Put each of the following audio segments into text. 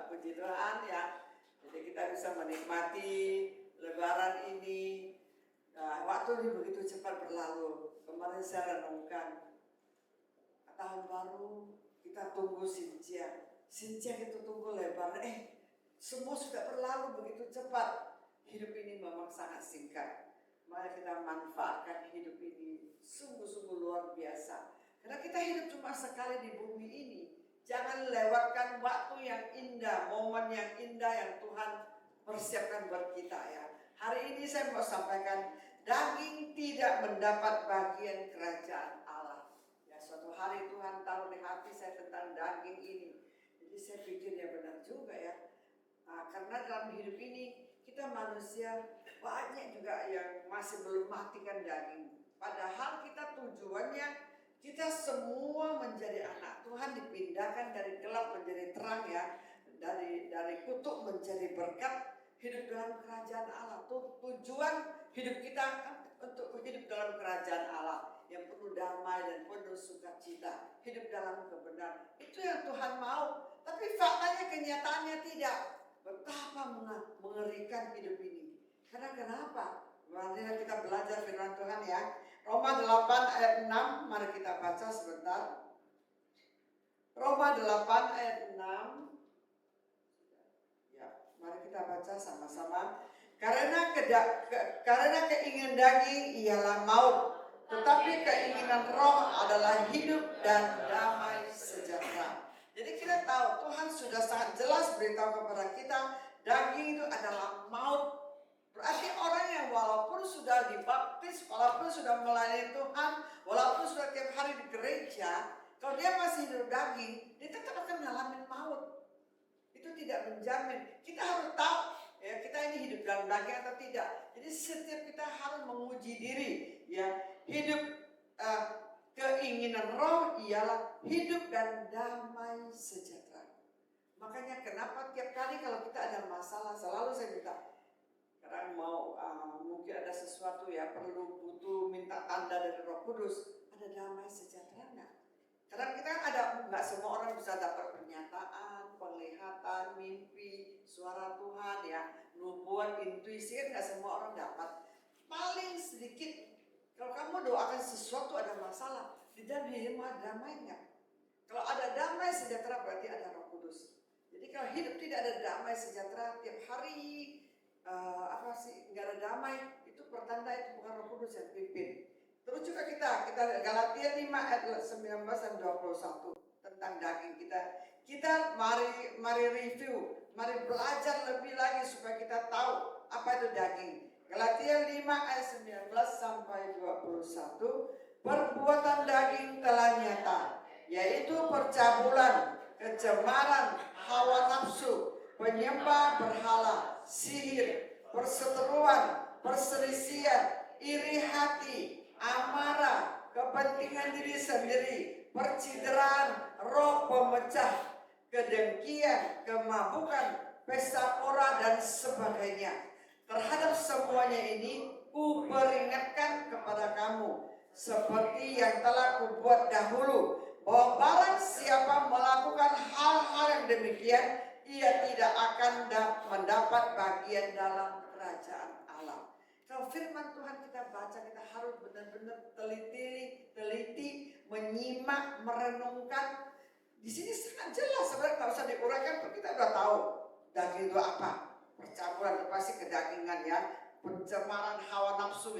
puji Tuhan ya. Jadi kita bisa menikmati Lebaran ini. Waktu ini begitu cepat berlalu. Kemarin saya renungkan tahun baru kita tunggu Sintia kita tunggu Lebaran. Semua sudah berlalu begitu cepat. Hidup ini memang sangat singkat. Mari kita manfaatkan hidup ini sungguh-sungguh luar biasa. Karena kita hidup cuma sekali di bumi ini. Jangan lewatkan waktu yang indah, momen yang indah yang Tuhan persiapkan buat kita ya. Hari ini saya mau sampaikan, daging tidak mendapat bagian kerajaan Allah. Ya, suatu hari Tuhan taruh di hati saya tentang daging ini. Jadi saya pikir ya benar juga ya. Karena dalam hidup ini kita manusia banyak juga yang masih belum matikan daging. Padahal kita tujuannya kita semua menjadi anak Tuhan, dipindahkan dari gelap menjadi terang ya. Dari kutuk menjadi berkat, hidup dalam kerajaan Allah. Tujuan hidup kita untuk hidup dalam kerajaan Allah yang penuh damai dan penuh sukacita, hidup dalam kebenaran. Itu yang Tuhan mau. Tapi faktanya, kenyataannya tidak. Betapa mengerikan hidup ini. Karena kenapa? Mari kita belajar firman Tuhan ya. Roma 8 ayat 6, mari kita baca sebentar. Roma 8 ayat 6. Ya, mari kita baca sama-sama. Karena keinginan daging ialah maut, tetapi keinginan roh adalah hidup dan damai sejahtera. Jadi kita tahu Tuhan sudah sangat jelas beritahu kepada kita, daging itu adalah maut. Berarti orang yang walaupun sudah dibaptis, walaupun sudah melayani Tuhan, walaupun sudah tiap hari di gereja, kalau dia masih hidup daging, dia tetap akan ngalamin maut. Itu tidak menjamin. Kita harus tahu ya, kita ini hidup dalam daging atau tidak. Jadi setiap kita harus menguji diri ya. Hidup keinginan roh ialah hidup dan damai sejahtera. Makanya kenapa tiap kali kalau kita ada masalah selalu saya minta, kadang mau mungkin ada sesuatu ya butuh minta tanda dari Roh Kudus, ada damai sejahtera nggak? Karena kita ada, nggak semua orang bisa dapat pernyataan, penglihatan, mimpi, suara Tuhan ya, nubuat, intuisi, kan nggak semua orang dapat. Paling sedikit. Kalau kamu doakan sesuatu ada masalah, di dalam hidupmu ada damai nggak? Kalau ada damai sejahtera berarti ada Roh Kudus. Jadi kalau hidup tidak ada damai sejahtera, tiap hari nggak ada damai, itu pertanda itu bukan Roh Kudus yang pimpin. Terus juga kita Galatia 5 ayat 19 dan 21 tentang daging kita. Kita mari review, mari belajar lebih lagi supaya kita tahu apa itu daging. Galatia 5 ayat 19 sampai 21, perbuatan daging telah nyata, yaitu percabulan, kecemaran, hawa nafsu, penyembah berhala, sihir, perseteruan, perselisihan, iri hati, amarah, kepentingan diri sendiri, percideraan, roh pemecah, kedengkian, kemabukan, pesta pora dan sebagainya. Terhadap semuanya ini kuperingatkan kepada kamu, seperti yang telah kubuat dahulu, bahwa barang siapa melakukan hal-hal yang demikian, ia tidak akan mendapat bagian dalam kerajaan Allah. Kalau firman Tuhan kita baca, kita harus benar-benar teliti, menyimak, merenungkan. Di sini sangat jelas, sebenarnya nggak usah diuraikan, kita udah tahu daging itu apa. Percampuran itu pasti kedagingan ya, pencemaran hawa nafsu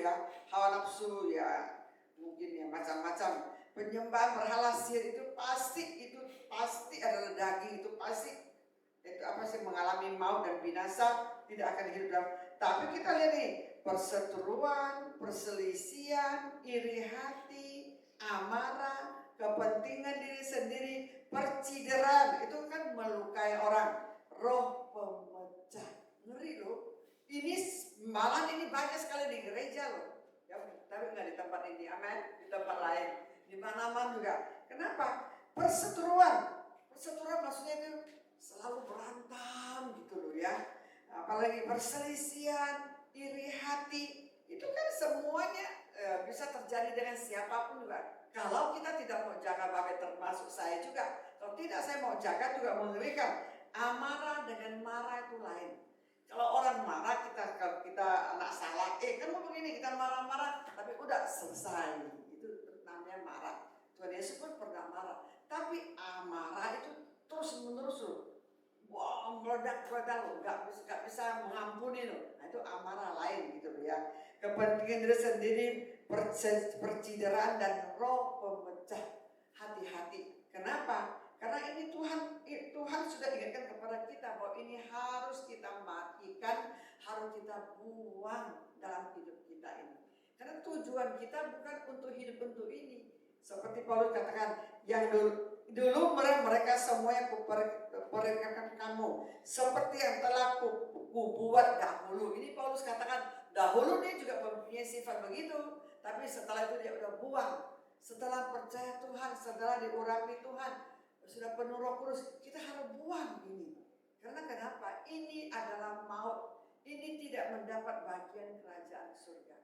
ya, mungkin ya macam-macam. Penyembahan berhala, sihir itu pasti adalah daging, itu pasti. Itu apa sih, mengalami maut dan binasa, tidak akan hidup dalam. Tapi kita lihat nih, perseteruan, perselisihan, iri hati, amarah, kepentingan diri sendiri, percideraan, itu kan melukai orang, roh pemecah. Ngeri loh. Ini malah ini banyak sekali di gereja loh. Ya, tapi nggak di tempat ini, amin, di tempat lain, di mana-mana juga. Kenapa? Perseteruan maksudnya itu selalu berantem gitu loh ya. Apalagi perselisihan, iri hati, itu kan semuanya bisa terjadi dengan siapapun juga. Kalau kita tidak mau jaga, bagai termasuk saya juga. Kalau tidak saya mau jaga juga mengerikan. amarah dengan marah itu lain. Kalau orang marah, kalau kita anak salah, kamu begini, kita marah-marah, tapi udah selesai. Itu namanya marah. Tuhan Yesus pun pernah marah. Tapi amarah itu terus menerus loh. Wah, meledak-meledak loh, gak bisa mengampuni loh. Nah itu amarah lain gitu loh ya. Kepentingan diri sendiri, percideraan dan roh pemecah hati-hati. Kenapa? Karena ini Tuhan sudah ingatkan kepada kita bahwa ini harus kita matikan, harus kita buang dalam hidup kita ini. Karena tujuan kita bukan untuk hidup untuk ini. Seperti Paulus katakan, yang dulu mereka semua yang kuperintahkan kamu, seperti yang telah kubuat dahulu. Ini Paulus katakan, dahulu dia juga mempunyai sifat begitu, tapi setelah itu dia udah buang. Setelah percaya Tuhan, setelah diurapi Tuhan, sudah penuh Roh Kudus, kita harus buang ini. Karena kenapa? Ini adalah maut. Ini tidak mendapat bagian kerajaan surga.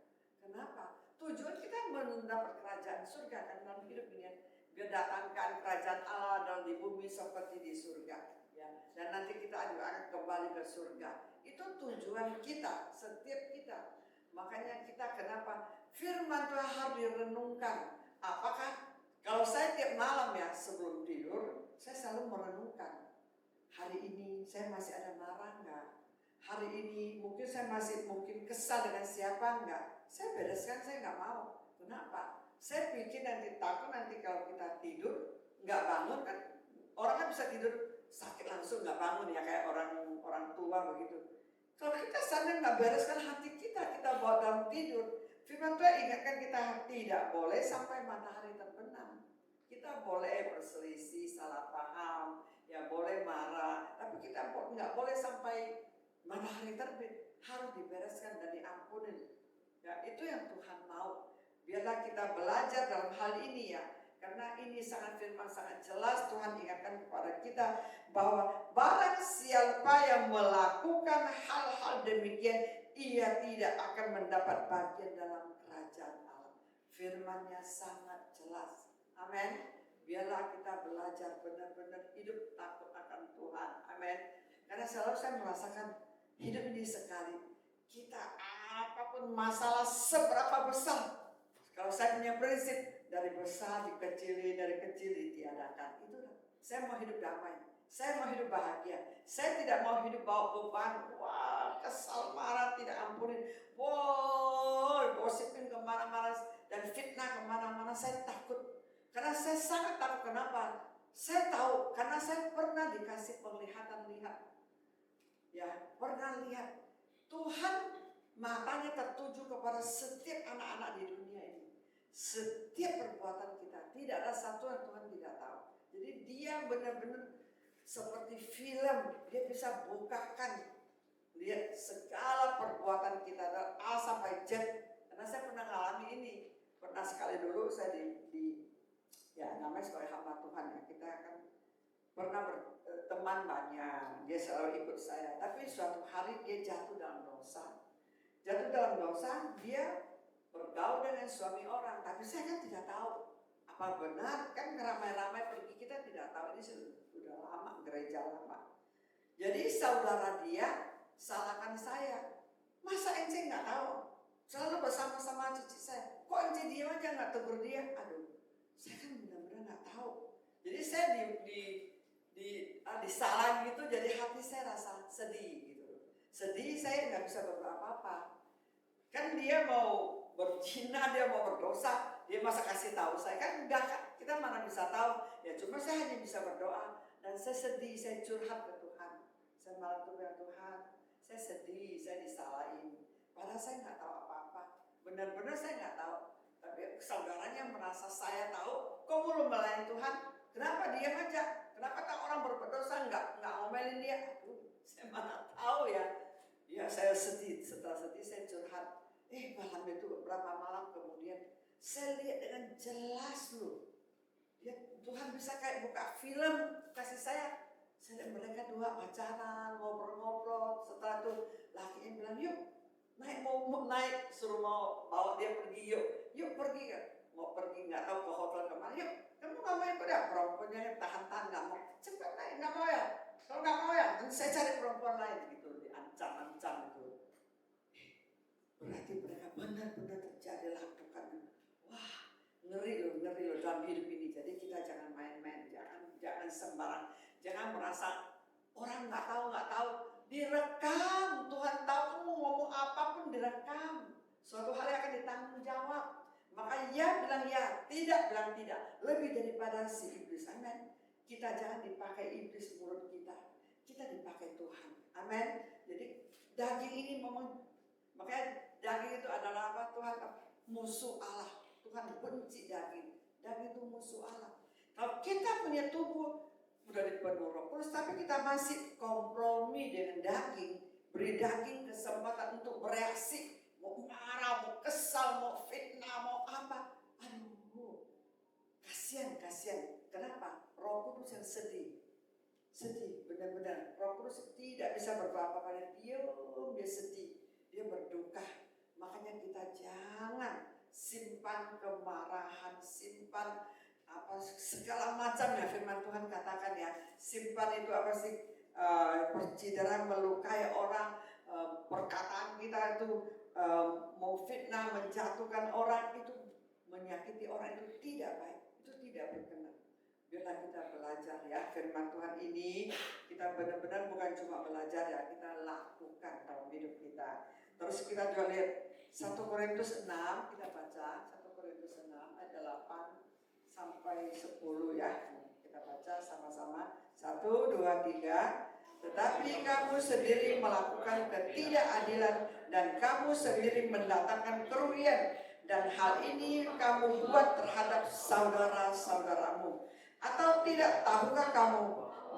Kenapa? Tujuan kita mendapat kerajaan surga kan dalam hidup ini. Biar datangkan kerajaan Allah dalam di bumi seperti di surga. Ya. Dan nanti kita juga akan kembali ke surga. Itu tujuan kita, setiap kita. Makanya kita kenapa firman Tuhan harus direnungkan. Apakah kalau saya tiap malam ya sebelum tidur, saya selalu merenungkan. Hari ini saya masih ada marah enggak? Hari ini mungkin saya masih kesal dengan siapa enggak? Saya bereskan, saya enggak mau. Kenapa? Saya pikir takut nanti kalau kita tidur enggak bangun kan, orang kan bisa tidur sakit langsung enggak bangun ya kayak orang tua begitu. Kalau kita sadar enggak bereskan hati kita bawa dalam tidur. Firman Tuhan ingatkan kita tidak boleh sampai matahari terbenam. Kita boleh berselisih, salah paham, ya boleh marah, tapi kita nggak boleh sampai matahari terbit. Harus dibereskan dan diampuni. Ya itu yang Tuhan mau. Biarlah kita belajar dalam hal ini ya. Karena ini sangat firman sangat jelas Tuhan ingatkan kepada kita bahwa barang siapa yang melakukan hal-hal demikian, ia tidak akan mendapat bagian dalam kerajaan Allah. Firman-Nya sangat jelas. Amin. Biarlah kita belajar benar-benar hidup takut akan Tuhan. Amin. Karena selalu saya merasakan hidup ini sekali. Kita apapun masalah seberapa besar. Kalau saya punya prinsip dari besar dikecili, dari kecil ditiadakan. Itulah. Saya mau hidup damai. Saya mau hidup bahagia. Saya tidak mau hidup bawa beban. Wah, kesal, marah, tidak ampunin. Wah, gosipin kemana-mana dan fitnah kemana-mana. Saya takut. Karena saya sangat takut. Kenapa? Saya tahu. Karena saya pernah dikasih penglihatan lihat. Ya, pernah lihat. Tuhan matanya tertuju kepada setiap anak-anak di dunia ini. Setiap perbuatan kita. Tidak ada satu yang Tuhan tidak tahu. Jadi dia benar-benar seperti film, dia bisa bukakan lihat segala perbuatan kita dari A sampai Z. Karena saya pernah mengalami ini. Pernah sekali dulu saya ya namanya sebagai hamba Tuhan ya, kita akan pernah berteman banyak, dia selalu ikut saya. Tapi suatu hari dia jatuh dalam dosa. Jatuh dalam dosa, dia bergaul dengan suami orang. Tapi saya kan tidak tahu apa benar, kan ramai-ramai pergi, kita tidak tahu. Ini sudah lama, gereja lama. Jadi saudara dia salahkan saya. Masa ente nggak tahu? Selalu bersama-sama cici saya. Kok ente diam aja nggak tegur dia? Aduh, saya kan benar-benar nggak tahu. Jadi saya disalah gitu, jadi hati saya rasa sedih gitu. Sedih, saya nggak bisa berbuat apa-apa. Kan dia mau berzina, dia mau berdosa, dia masa kasih tahu saya kan enggak kan? Kita mana bisa tahu? Ya cuma saya hanya bisa berdoa dan saya sedih, saya curhat ke Tuhan. Saya malah bilang Tuhan, saya sedih, saya disalahin. Padahal saya nggak tahu apa-apa. Benar-benar saya nggak tahu. Tapi saudaranya merasa saya tahu. Kok belum melayani Tuhan? Kenapa diam aja? Kenapa tak orang berdosa nggak ngomelin dia? Aduh, saya mana tahu ya. Ya saya sedih. Setelah sedih saya curhat. Malam itu beberapa malam kemudian saya lihat dengan jelas loh. Tuhan bisa kayak buka film kasih saya. Saya lihat mereka dua pacaran, ngobrol-ngobrol. Setelah itu lakinya bilang, yuk mau naik, suruh mau bawa dia pergi, yuk pergi kan. Mau pergi nggak tahu ke hotel kemana, yuk kamu nggak mau ikut ya, perempuannya tahan-tahan nggak mau, cepat naik, nggak mau ya, kalau nggak mau ya saya cari perempuan lain gitu, diancam-ancam itu. Berarti mereka benar-benar terjadi lakukan. Wah, ngeri loh dalam hidup ini. Jadi kita jangan main-main, jangan sembarang, jangan merasa orang nggak tahu, direkam. Tuhan tahu kamu ngomong apapun direkam. Suatu hari akan ditanggung jawab. Maka ya bilang ya, tidak bilang tidak. Lebih daripada si iblis. Amin. Kita jangan dipakai iblis mulut kita. Kita dipakai Tuhan. Amin. Jadi daging ini memang, makanya daging itu adalah apa? Tuhan musuh Allah. Tuhan benci daging. Daging itu musuh Allah. Kalau kita punya tubuh udah dipenuhi Roh Kudus, tapi kita masih kompromi dengan daging, beri daging kesempatan untuk bereaksi, mau marah, mau kesal, mau fitnah, mau apa? Aduh, kasihan. Kenapa? Roh Kudus yang sedih, benar-benar. Roh Kudus tidak bisa berbuat apa-apa, dia sedih, dia berduka. Makanya kita jangan simpan kemarahan, simpan apa segala macam ya, firman Tuhan katakan ya, simpan itu apa sih, percideraan, melukai orang, perkataan kita itu mau fitnah, menjatuhkan orang, itu menyakiti orang, itu tidak baik, itu tidak berkenan. Biarlah kita belajar ya firman Tuhan ini, kita benar-benar bukan cuma belajar ya, kita lakukan dalam hidup kita. Terus kita juga lihat 1 Korintus 6, kita baca 1 Korintus 6 ayat 8 sampai 10 ya. Kita baca sama-sama. 1, 2, 3. Tetapi kamu sendiri melakukan ketidakadilan dan kamu sendiri mendatangkan kerugian, dan hal ini kamu buat terhadap saudara-saudaramu. Atau tidak tahukah kamu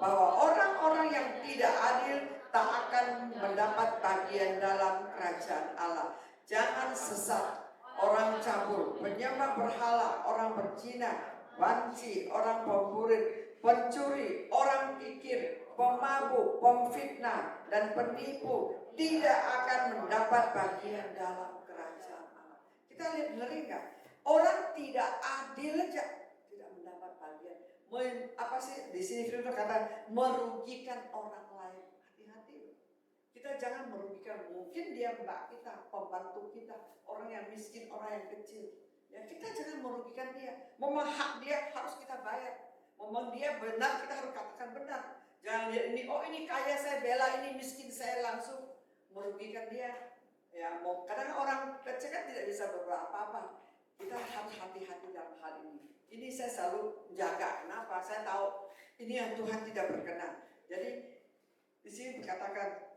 bahwa orang-orang yang tidak adil tak akan mendapat bagian dalam kerajaan Allah? Jangan sesat. Orang cabul, penyembah berhala, orang berzina, banci, orang pemburit, pencuri, orang kikir, pemabuk, pemfitnah, dan penipu tidak akan mendapat bagian dalam kerajaan Allah. Kita lihat, ngeri nggak? Orang tidak adil aja tidak mendapat bagian. Apa sih di sini firman kata merugikan orang lain. Hati-hati. Kita jangan merugikan, mungkin dia mbak kita, pembantu kita, orang yang miskin, orang yang kecil. Ya kita jangan merugikan dia. Memang hak dia harus kita bayar. Memang dia benar, kita harus katakan benar. Jangan lihat ini, oh ini kaya saya bela, ini miskin saya langsung merugikan dia. Ya mau kadang orang kecil kan tidak bisa berbuat apa-apa. Kita harus hati-hati dalam hal ini. Ini saya selalu jaga. Kenapa? Saya tahu ini yang Tuhan tidak berkenan. Jadi di sini dikatakan,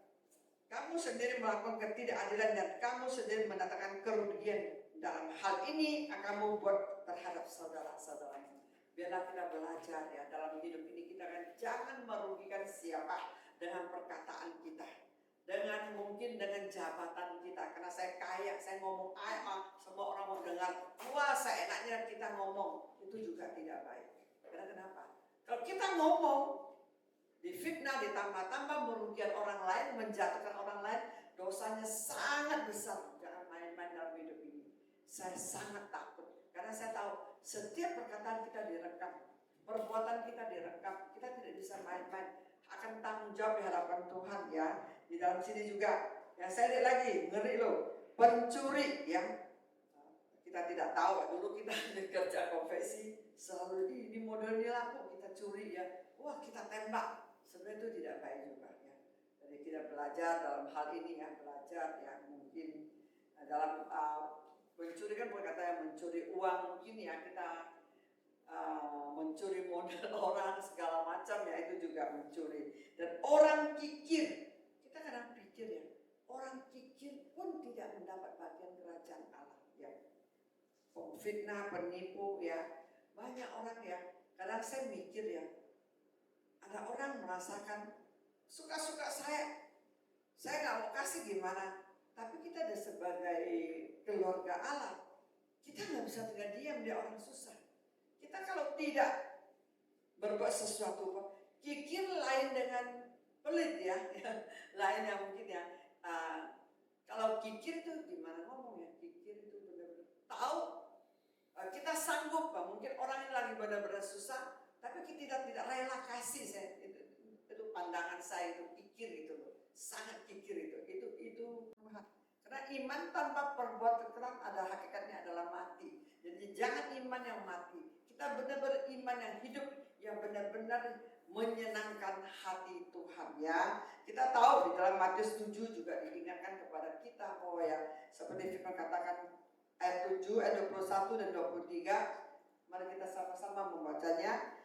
kamu sendiri melakukan ketidakadilan dan kamu sendiri mendatangkan kerugian. Dalam hal ini akan membuat terhadap saudara-saudaranya. Biarlah kita belajar ya dalam hidup ini, kita kan jangan merugikan siapa dengan perkataan kita, dengan mungkin dengan jabatan kita. Karena saya kaya, saya ngomong semua orang mau dengar. Wah, saya enaknya kita ngomong, itu juga tidak baik. Karena kenapa? Kalau kita ngomong difitnah, ditambah-tambah merugikan orang lain, menjatuhkan orang lain, dosanya sangat besar. Jangan main-main dalam hidup ini. Saya sangat takut karena saya tahu setiap perkataan kita direkam, perbuatan kita direkam. Kita tidak bisa main-main, akan tanggung jawab di hadapan Tuhan ya. Di dalam sini juga yang saya lihat lagi, ngeri loh, pencuri ya. Kita tidak tahu, dulu kita kerja konveksi selalu ini modelnya laku, kita curi ya, wah kita tembak. Sebenarnya itu tidak baik juga ya. Jadi kita belajar dalam hal ini ya, belajar ya, mungkin dalam mencuri kan bukan kata yang mencuri uang, mungkin ya kita mencuri modal orang segala macam ya, itu juga mencuri. Dan orang kikir, kita kadang pikir ya, orang kikir pun tidak mendapat bagian kerajaan Allah ya. Pemfitnah, penipu ya, banyak orang ya. Kadang saya mikir ya, ada orang merasakan suka-suka saya nggak mau kasih gimana, tapi kita ada sebagai keluarga Allah, kita nggak bisa tinggal diam dia orang susah. Kita kalau tidak berbuat sesuatu, kikir lain dengan pelit ya, lain yang mungkin ya. Kalau kikir itu gimana ngomong ya, kikir itu benar-benar tahu kita sanggup, mungkin orang ini lagi benar-benar susah, tapi kita tidak rela kasih. Itu pandangan saya, itu kikir kikir itu loh, sangat kikir itu. Karena iman tanpa perbuatan ada hakikatnya adalah mati. Jadi jangan iman yang mati. Kita benar-benar iman yang hidup, yang benar-benar menyenangkan hati Tuhan ya. Kita tahu di dalam Matius 7 juga diingatkan kepada kita bahwa ya seperti firman katakan ayat 7, ayat 21 dan 23. Mari kita sama-sama membacanya.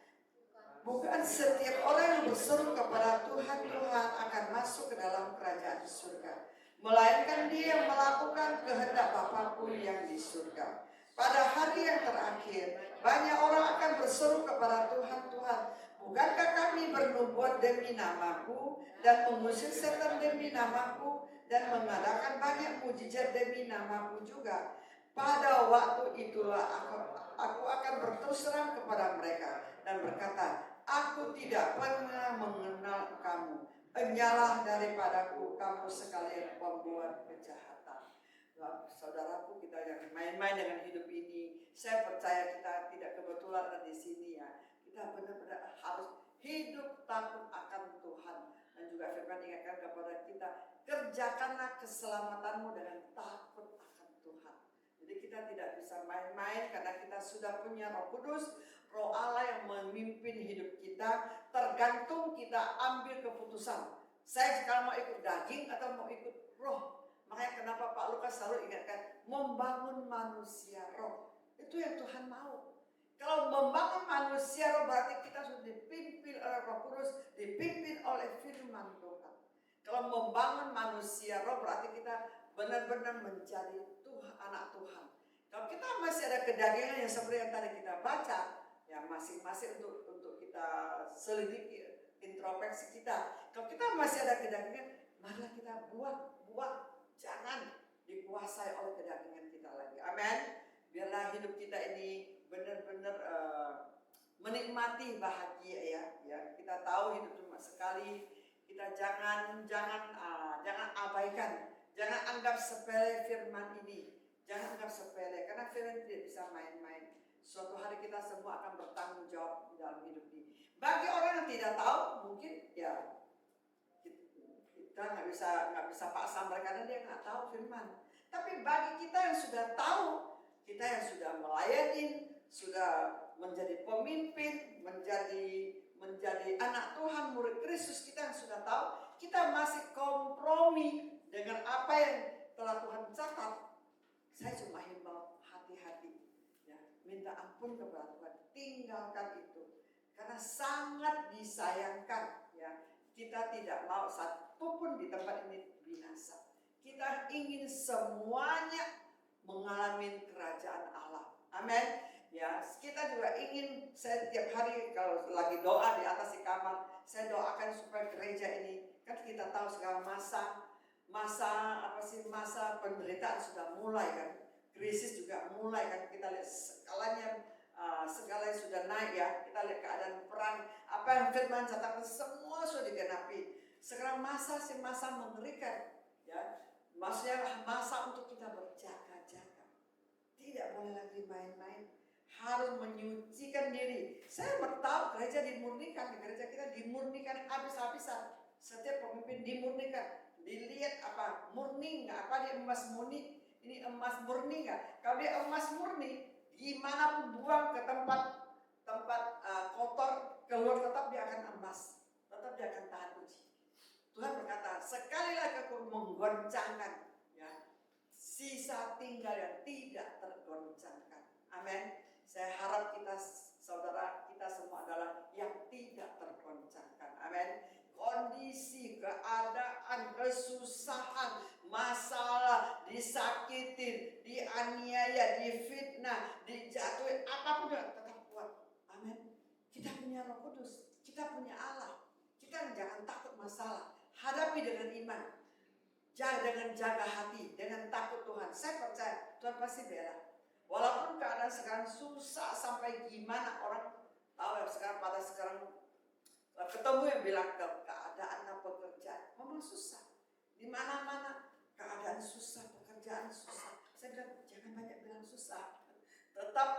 Bukan setiap orang yang berseru kepada Tuhan akan masuk ke dalam kerajaan surga, melainkan dia yang melakukan kehendak Bapa-Ku yang di surga. Pada hari yang terakhir, banyak orang akan berseru kepada Tuhan, bukankah kami bernubuat demi nama-Ku dan mengusir setan demi nama-Ku dan mengadakan banyak mujizat demi nama-Ku juga? Pada waktu itulah aku akan berterus terang kepada mereka dan berkata, aku tidak pernah mengenal kamu. Enyahlah daripadaku, kamu sekalian pembuat kejahatan. Saudaraku, kita jangan main-main dengan hidup ini. Saya percaya kita tidak kebetulan ada di sini ya. Kita benar-benar harus hidup takut akan Tuhan. Dan juga firman ingatkan kepada kita, kerjakanlah keselamatanmu dengan takut akan Tuhan. Jadi kita tidak bisa main-main karena kita sudah punya Roh Kudus, Roh Allah yang memimpin hidup kita. Tergantung kita ambil keputusan. Saya sekarang mau ikut daging atau mau ikut roh. Makanya kenapa Pak Lukas selalu ingatkan membangun manusia roh. Itu yang Tuhan mau. Kalau membangun manusia roh berarti kita sudah dipimpin oleh Roh Kudus, dipimpin oleh firman Tuhan. Kalau membangun manusia roh berarti kita benar-benar menjadi anak Tuhan. Kalau kita masih ada kedagingan yang seperti yang tadi kita baca, ya masing-masing untuk kita selidiki introspeksi kita. Kalau kita masih ada kedagingan, marilah kita buang, jangan dikuasai oleh kedagingan kita lagi. Amin. Biarlah hidup kita ini benar-benar menikmati bahagia ya. Kita tahu hidup cuma sekali. Kita jangan abaikan, jangan anggap sepele firman ini. Jangan anggap sepele, karena firman tidak bisa main-main. Suatu hari kita semua akan bertanggung jawab di dalam hidup ini. Bagi orang yang tidak tahu, mungkin ya kita nggak bisa paksa mereka karena dia nggak tahu firman. Tapi bagi kita yang sudah tahu, kita yang sudah melayani, sudah menjadi pemimpin, menjadi anak Tuhan, murid Kristus, kita yang sudah tahu, kita masih kompromi dengan apa yang telah Tuhan catat. Saya cuma himbau hati-hati, ya, minta ampun kepada Tuhan, tinggalkan itu, karena sangat disayangkan, ya, kita tidak mau satupun di tempat ini binasa. Kita ingin semuanya mengalami kerajaan Allah. Amin. Ya, kita juga ingin setiap hari kalau lagi doa di atas di kamar, saya doakan supaya gereja ini, kan kita tahu sekarang masa penderitaan sudah mulai kan, krisis juga mulai kan, kita lihat segalanya sudah naik ya, kita lihat keadaan perang, apa yang firman catatkan semua sudah digenapi. Sekarang masa mengerikan ya, maksudnya masa untuk kita berjaga-jaga, tidak boleh lagi main-main, harus menyucikan diri. Saya bertahu gereja dimurnikan, di gereja kita dimurnikan habis-habisan, setiap pemimpin dimurnikan. Dilihat apa murni nggak, apa dia emas murni, ini emas murni nggak. Kalau dia emas murni, gimana pun buang ke tempat kotor, keluar tetap dia akan emas, tetap dia akan tahan uji. Tuhan berkata, sekali lagi aku menggoncangkan, ya, sisa tinggal yang tidak tergoncangkan. Amin. Saya harap kita, saudara, kita semua adalah yang tidak tergoncangkan. Amin. Kondisi, keadaan, kesusahan, masalah, disakitin, dianiaya, difitnah, dijatuhi, apapun tetap kuat. Amin. Kita punya Roh Kudus, kita punya Allah. Kita jangan takut masalah, hadapi dengan iman. Dengan jaga hati, dengan takut Tuhan. Saya percaya Tuhan pasti bela. Walaupun keadaan sekarang susah sampai gimana, orang tahu ya sekarang ketemu yang bilang keadaan pekerjaan memang susah. Di mana-mana keadaan susah, pekerjaan susah. Saya bilang jangan banyak bilang susah. Tetap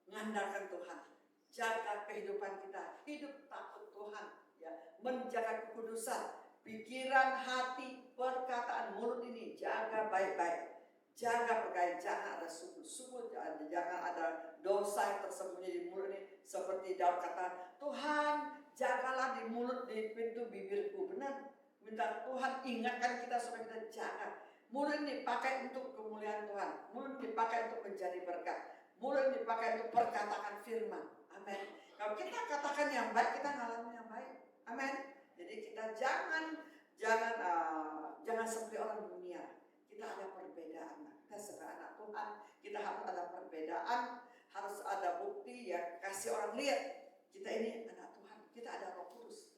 mengandalkan Tuhan. Jaga kehidupan kita, hidup takut Tuhan, ya, menjaga kekudusan. pikiran, hati, perkataan, mulut ini jaga baik-baik. Jaga perkara, jangan ada sungguh-sungguh, jangan ada dosa yang tersembunyi di mulut ini. Seperti Daud kata, Tuhan jagalah di mulut, di pintu bibirku. Benar, minta Tuhan ingatkan kita supaya kita jaga. Mulut ini dipakai untuk kemuliaan Tuhan. Mulut dipakai untuk menjadi berkat. Mulut dipakai untuk perkataan firman. Amin. Kalau kita katakan yang baik, kita ngalamin yang baik. Amin. Jadi kita jangan seperti orang dunia. Kita ada perbedaan. Kita sebagai anak Tuhan, kita harus ada perbedaan, harus ada bukti yang kasih orang lihat kita ini anak Tuhan. Kita ada Roh Kudus.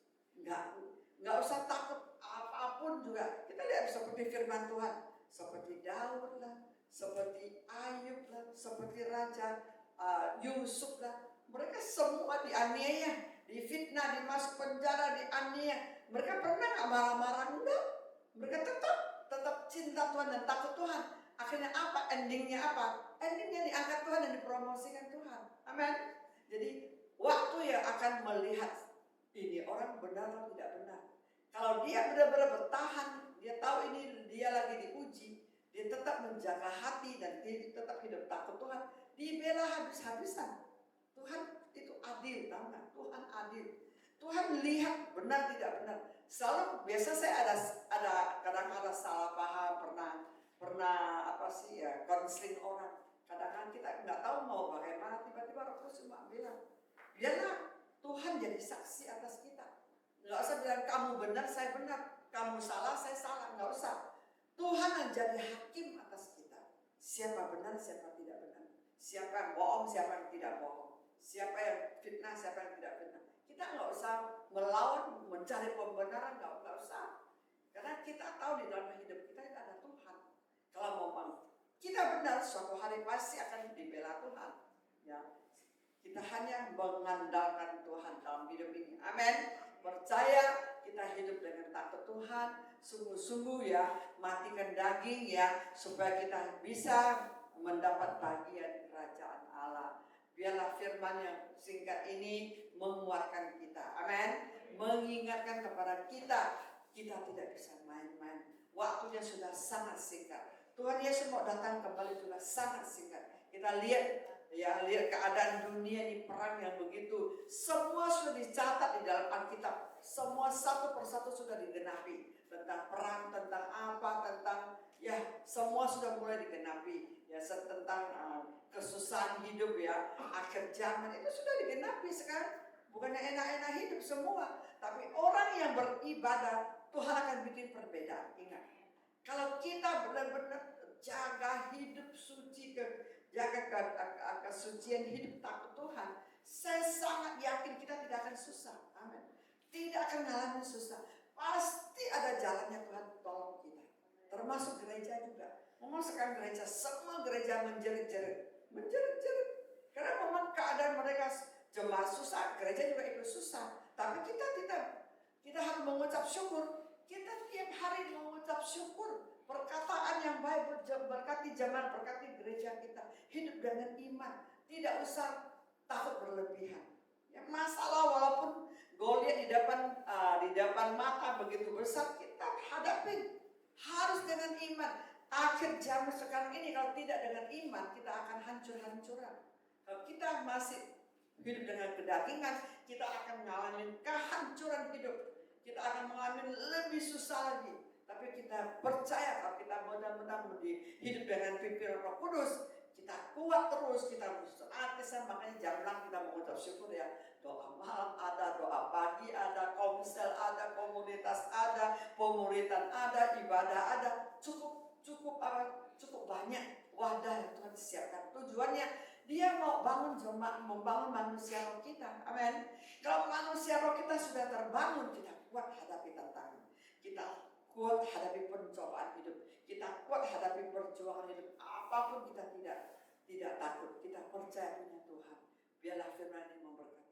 Nggak usah takut apapun juga. Kita lihat seperti firman Tuhan, seperti Daud lah, seperti Ayub lah, seperti Raja Yusuf lah. Mereka semua dianiaya, difitnah, dimasuk penjara, dianiaya. Mereka pernah nggak marah-marah? Enggak. Mereka tetap cinta Tuhan dan takut Tuhan. Akhirnya apa? Endingnya apa? Endingnya diangkat Tuhan dan dipromosikan Tuhan. Amin. Jadi waktu yang akan melihat ini orang benar atau tidak benar. Kalau dia benar-benar bertahan, dia tahu ini dia lagi diuji, dia tetap menjaga hati dan dia tetap hidup takut Tuhan, dibela habis-habisan. Tuhan itu adil, tahu nggak? Tuhan adil. Tuhan lihat benar tidak benar. Selalu biasa saya ada kadang-kadang salah paham, pernah konseling orang. Kadang-kadang kita nggak tahu mau bagaimana, tiba-tiba Roh Kudus cuma bilang, biarlah Tuhan jadi saksi atas kita. Nggak usah bilang kamu benar, saya benar, kamu salah, saya salah, nggak usah. Tuhan yang jadi hakim atas kita. Siapa benar, siapa tidak benar. Siapa yang bohong, siapa yang tidak bohong. Siapa yang fitnah, siapa yang tidak fitnah. Kita nggak usah melawan, mencari pembenaran, nggak usah. Karena kita tahu di dalam hidup kita ada Tuhan. Kalau memang kita benar, suatu hari pasti akan dibela Tuhan. Ya, kita hanya mengandalkan Tuhan dalam hidup ini. Amin. Percaya kita hidup dengan takut Tuhan, sungguh-sungguh ya, matikan daging ya, supaya kita bisa mendapat bagian kerajaan Allah. Biarlah firman yang singkat ini menguatkan kita. Amin. Mengingatkan kepada kita tidak bisa main-main. Waktunya sudah sangat singkat. Tuhan Yesus mau datang kembali juga sangat singkat. Kita lihat keadaan dunia ini, perang yang begitu. Semua sudah dicatat di dalam Alkitab. Semua satu persatu sudah digenapi. Tentang perang, tentang apa, semua sudah mulai digenapi. Ya, tentang kesusahan hidup ya, akhir zaman itu sudah digenapi sekarang. Bukannya enak-enak hidup semua, tapi orang yang beribadah Tuhan akan bikin perbedaan. Ingat, kalau kita benar-benar jaga hidup suci, jaga kesucian hidup takut Tuhan, saya sangat yakin kita tidak akan susah. Amin. Tidak akan ngalamin susah. Pasti ada jalannya Tuhan tolong kita. Termasuk gereja juga. Memang sekarang gereja, semua gereja menjerit-jerit. Karena memang keadaan mereka jemaat susah, gereja juga ikut susah. Tapi kita harus mengucap syukur. Kita tiap hari mengucap syukur. Perkataan yang baik berkati jemaat, berkati gereja kita. Hidup dengan iman. Tidak usah takut berlebihan. Ya, masalah walaupun Goliat di depan mata begitu besar, kita hadapin. Harus dengan iman. Akhir zaman sekarang ini kalau tidak dengan iman, kita akan hancur-hancuran. Kalau kita masih hidup dengan kedagingan, kita akan mengalami kehancuran hidup. Kita akan mengalami lebih susah lagi. Tapi kita percaya kalau kita benar-benar hidup dengan pimpin Roh Kudus, kita kuat terus, kita senantiasa. Makanya jangan kita mengucap syukur ya. Doa malam ada, doa pagi ada, komsel ada, komunitas ada, pemuritan ada, ibadah ada. Cukup banyak wadah yang Tuhan siapkan. Tujuannya Dia mau bangun jemaat, membangun manusia roh kita. Amin. Kalau manusia roh kita sudah terbangun, kita kuat hadapi tantangan. Kita kuat hadapi pencobaan hidup. Kita kuat hadapi perjuangan hidup. Apapun kita tidak takut. Kita percaya punya Tuhan. Biarlah firman ini memberkati.